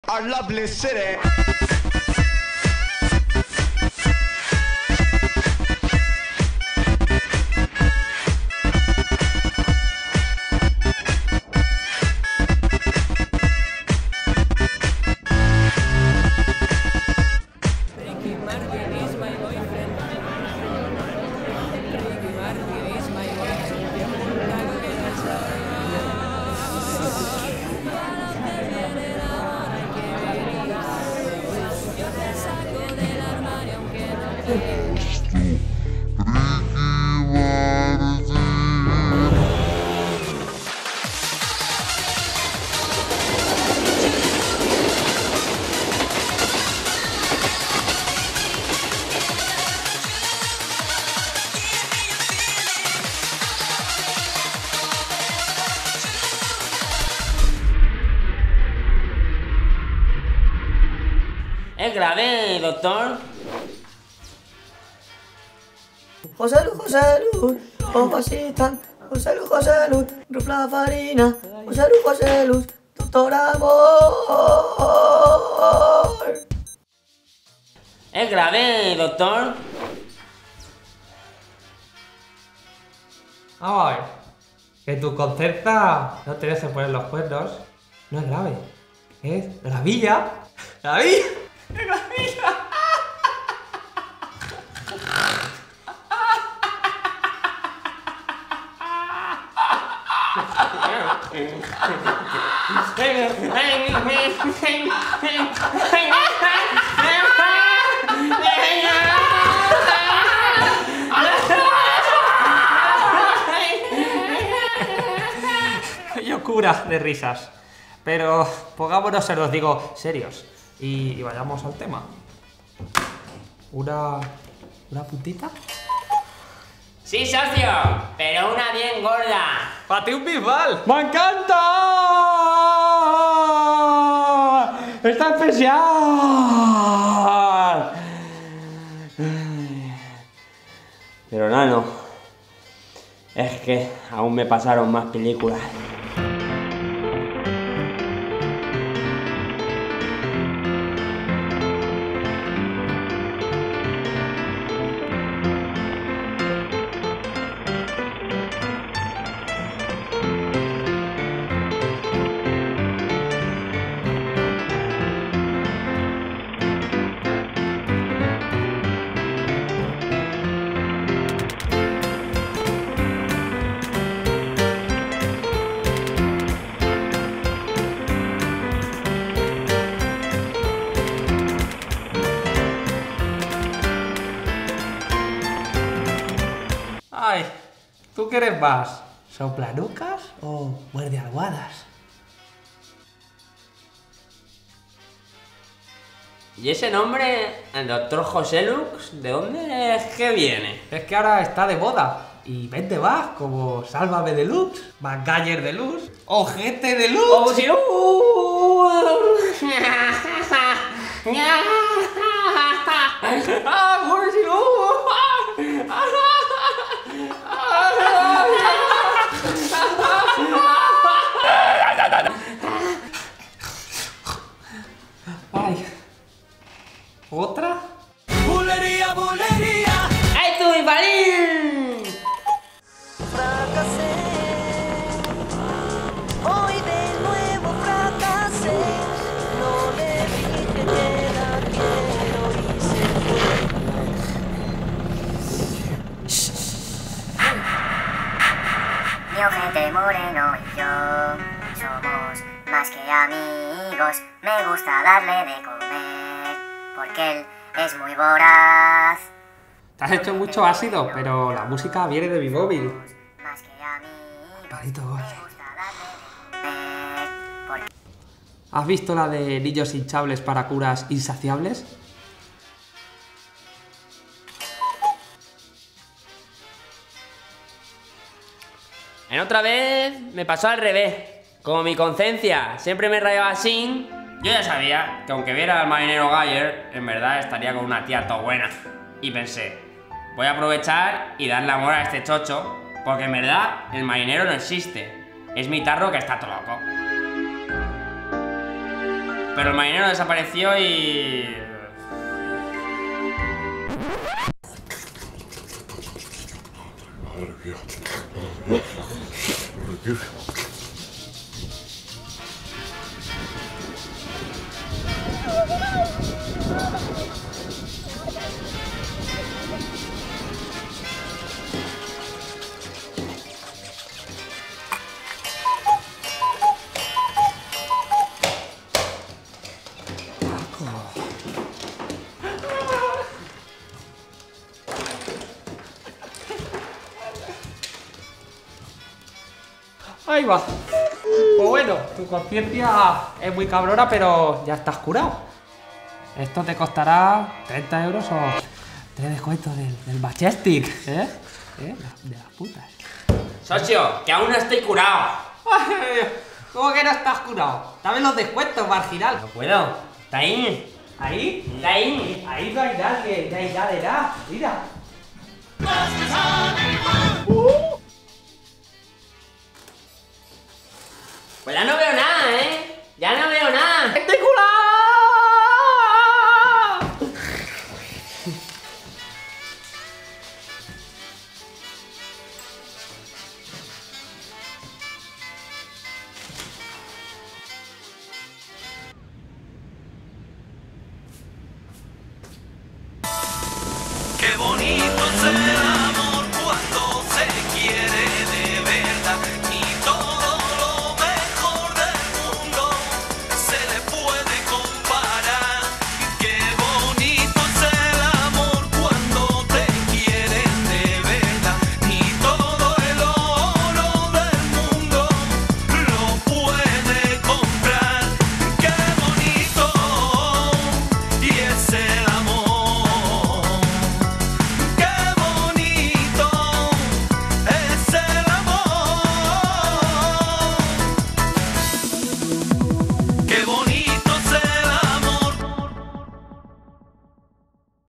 our lovely city. ¿Es grave, doctor? José Luz, ojos así están. José Luz, rufla farina. José Luz, doctor amor. ¿Es grave, doctor? Ay, que tu concerta no te deje poner los cuernos. No es grave, es gravilla. ¡Gravilla! ¡Gravilla! Yo cura de risas. Pero pongámonos, se los digo, serios. Y vayamos al tema. ¿Una puntita? Sí, socio, pero una bien gorda. ¡Para ti un bisbal! ¡Me encanta! ¡Está especial! Pero no. Es que aún me pasaron más películas. Ay, ¿tú qué eres más? ¿Soplanucas o muerde almohadas? ¿Y ese nombre, el doctor José Lux, de dónde es que viene? Es que ahora está de moda. Y vende más como Sálvame Deluxe, MacGyver Deluxe, Ojete Deluxe. ¡Oh, sí! Ay. ¿Otra? Bulería. ¡Ay, tú, mi palín! Fracasé. Hoy de nuevo fracasé. No le dije que la quiero y se fue. Mi ojete moreno y yo somos más que amigos. Me gusta darle de comer porque él es muy voraz. Te has hecho mucho ácido, pero la música viene de mi móvil. Más que amigos. Palito Golden. Me gusta darle de comer porque ¿Has visto la de niños hinchables para curas insaciables? En otra vez me pasó al revés. Como mi conciencia siempre me rayaba así, yo ya sabía que aunque viera al marinero Geyer, en verdad estaría con una tía toda buena. Y pensé, voy a aprovechar y darle amor a este chocho, porque en verdad el marinero no existe. Es mi tarro que está todo loco. Pero el marinero desapareció y... Ahí va. Pues bueno, tu conciencia es muy cabrona, pero ya estás curado. Esto te costará 30 euros o 3 descuentos del Majestic, ¿eh? De las putas. Socio, que aún no estoy curado. ¿Cómo que no estás curado? Dame los descuentos, marginal. No puedo. Está ahí. ¿Ahí? Está ahí. Ahí no hay nadie, no hay nada. Mira. Pues ya no veo